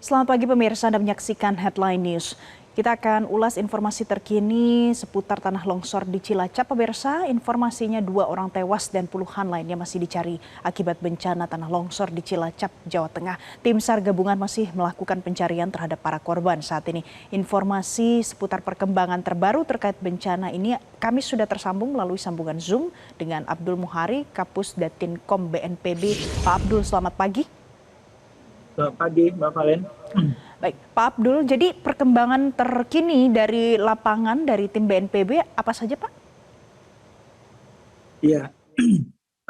Selamat pagi pemirsa, Anda menyaksikan Headline News. Kita akan ulas informasi terkini seputar tanah longsor di Cilacap. Pemirsa, informasinya 2 orang tewas dan puluhan lainnya masih dicari akibat bencana tanah longsor di Cilacap, Jawa Tengah. Tim SAR gabungan masih melakukan pencarian terhadap para korban saat ini. Informasi seputar perkembangan terbaru terkait bencana ini kami sudah tersambung melalui sambungan Zoom dengan Abdul Muhari, Kapus Datinkom BNPB. Pak Abdul, selamat pagi. Selamat pagi, Mbak Valen. Baik, Pak Abdul, jadi perkembangan terkini dari lapangan dari tim BNPB apa saja, Pak? Iya,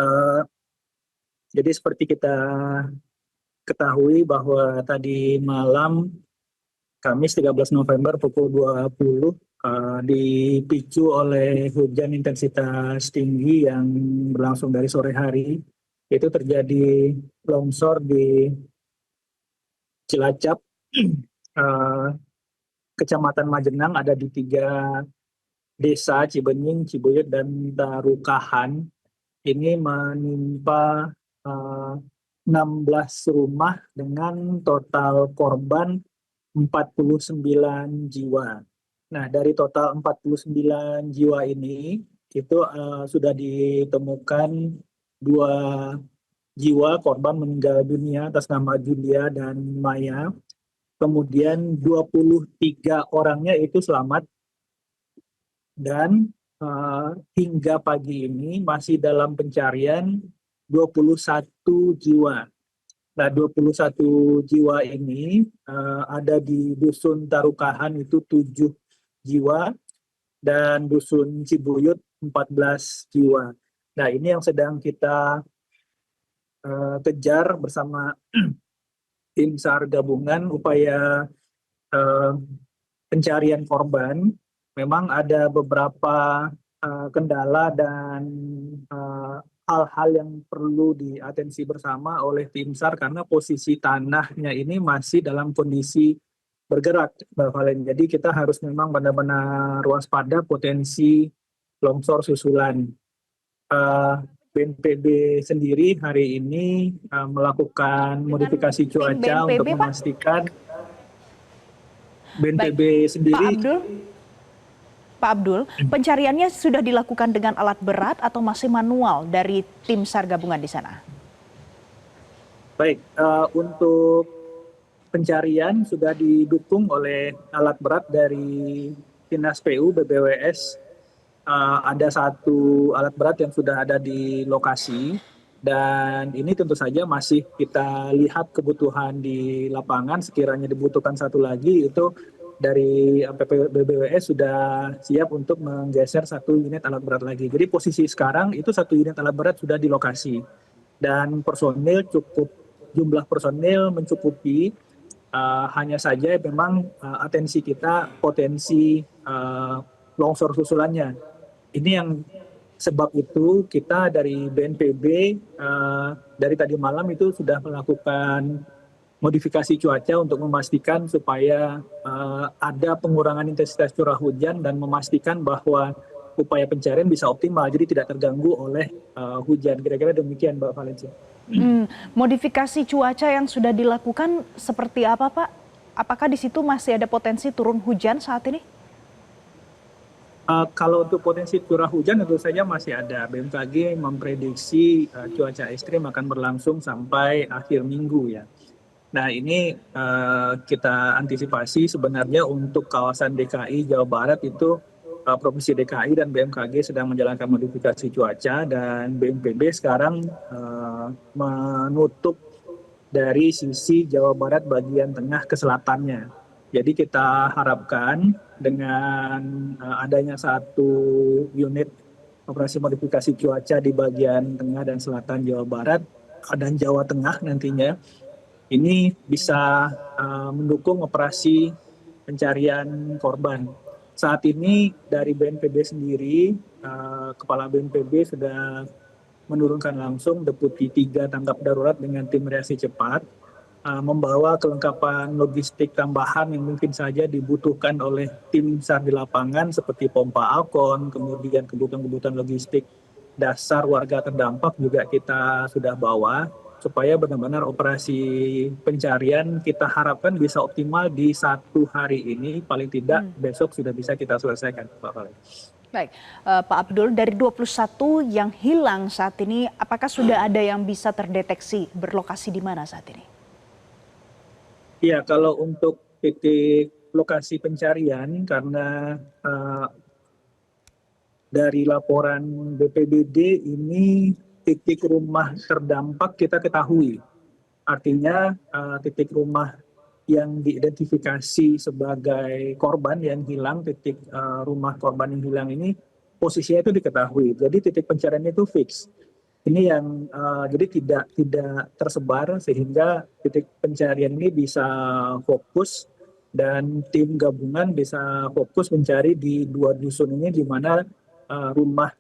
eh, jadi seperti kita ketahui bahwa tadi malam Kamis 13 November pukul 20 dipicu oleh hujan intensitas tinggi yang berlangsung dari sore hari. Itu terjadi longsor di Cilacap, eh, Kecamatan Majenang, ada di 3 desa, Cibenying, Cibuyut, dan Tarukahan. Ini menimpa eh, 16 rumah dengan total korban 49 jiwa. Nah, dari total 49 jiwa ini, itu sudah ditemukan 2 jiwa korban meninggal dunia atas nama Julia dan Maya. Kemudian 23 orangnya itu selamat, dan hingga pagi ini masih dalam pencarian 21 jiwa. Nah, 21 jiwa ini ada di Dusun Tarukahan itu 7 jiwa, dan Dusun Cibuyut 14 jiwa. Nah, ini yang sedang kita kejar bersama tim SAR gabungan, upaya eh, pencarian korban. Memang ada beberapa kendala dan hal-hal yang perlu diatensi bersama oleh tim SAR karena posisi tanahnya ini masih dalam kondisi bergerak, Mbak Valen. Jadi kita harus memang benar-benar waspada potensi longsor susulan. Eh, BNPB sendiri hari ini melakukan Dengan modifikasi tim cuaca untuk BNPB, Pak? memastikan Baik, BNPB Pak sendiri. Abdul. Pak Abdul, pencariannya sudah dilakukan dengan alat berat atau masih manual dari tim SAR gabungan di sana? Baik, untuk pencarian sudah didukung oleh alat berat dari Dinas PU BBWS. Ada 1 alat berat yang sudah ada di lokasi, dan ini tentu saja masih kita lihat kebutuhan di lapangan. Sekiranya dibutuhkan 1 lagi, itu dari BBWS sudah siap untuk menggeser 1 unit alat berat lagi. Jadi posisi sekarang itu 1 unit alat berat sudah di lokasi, dan personil jumlah personil mencukupi. Hanya saja memang atensi kita potensi longsor susulannya. Ini yang sebab itu kita dari BNPB dari tadi malam itu sudah melakukan modifikasi cuaca untuk memastikan supaya ada pengurangan intensitas curah hujan dan memastikan bahwa upaya pencarian bisa optimal, jadi tidak terganggu oleh hujan. Kira-kira demikian, Mbak Valencia. Modifikasi cuaca yang sudah dilakukan seperti apa, Pak? Apakah di situ masih ada potensi turun hujan saat ini? Kalau untuk potensi curah hujan tentu saja masih ada. BMKG memprediksi cuaca ekstrim akan berlangsung sampai akhir minggu ya. Nah, ini kita antisipasi sebenarnya untuk kawasan DKI Jawa Barat itu Provinsi DKI dan BMKG sedang menjalankan modifikasi cuaca, dan BNPB sekarang menutup dari sisi Jawa Barat bagian tengah ke selatannya. Jadi kita harapkan dengan adanya 1 unit operasi modifikasi cuaca di bagian tengah dan selatan Jawa Barat dan Jawa Tengah nantinya, ini bisa mendukung operasi pencarian korban. Saat ini dari BNPB sendiri, Kepala BNPB sudah menurunkan langsung Deputi 3 tanggap darurat dengan tim reaksi cepat, membawa kelengkapan logistik tambahan yang mungkin saja dibutuhkan oleh tim SAR di lapangan seperti pompa alkon, kemudian kebutuhan-kebutuhan logistik dasar warga terdampak juga kita sudah bawa. supaya benar-benar operasi pencarian kita harapkan bisa optimal di 1 hari ini, paling tidak besok sudah bisa kita selesaikan, Mbak Valen. Baik, Pak Abdul, dari 21 yang hilang saat ini, apakah sudah ada yang bisa terdeteksi berlokasi di mana saat ini? Iya, kalau untuk titik lokasi pencarian, karena dari laporan BPBD ini titik rumah terdampak kita ketahui. Artinya titik rumah yang diidentifikasi sebagai korban yang hilang, titik rumah korban yang hilang ini posisinya itu diketahui. Jadi titik pencarian itu fix. Ini yang jadi tidak tersebar sehingga titik pencarian ini bisa fokus dan tim gabungan bisa fokus mencari di 2 dusun ini di mana rumah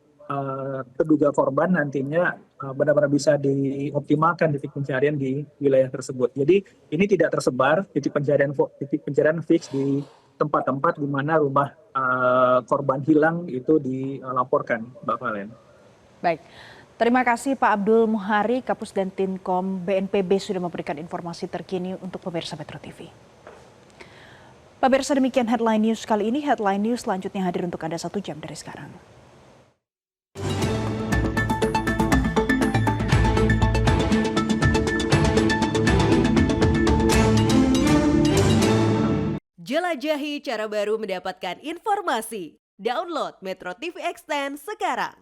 terduga korban nantinya benar-benar bisa dioptimalkan titik pencarian di wilayah tersebut. Jadi ini tidak tersebar, titik pencarian fix di tempat-tempat di mana rumah korban hilang itu dilaporkan, Mbak Valen. Baik, terima kasih Pak Abdul Muhari, Kapus dan Tinkom BNPB sudah memberikan informasi terkini untuk pemirsa Metro TV. Pemirsa, demikian Headline News kali ini. Headline News selanjutnya hadir untuk Anda 1 jam dari sekarang. Jelajahi cara baru mendapatkan informasi. Download Metro TV Extend sekarang.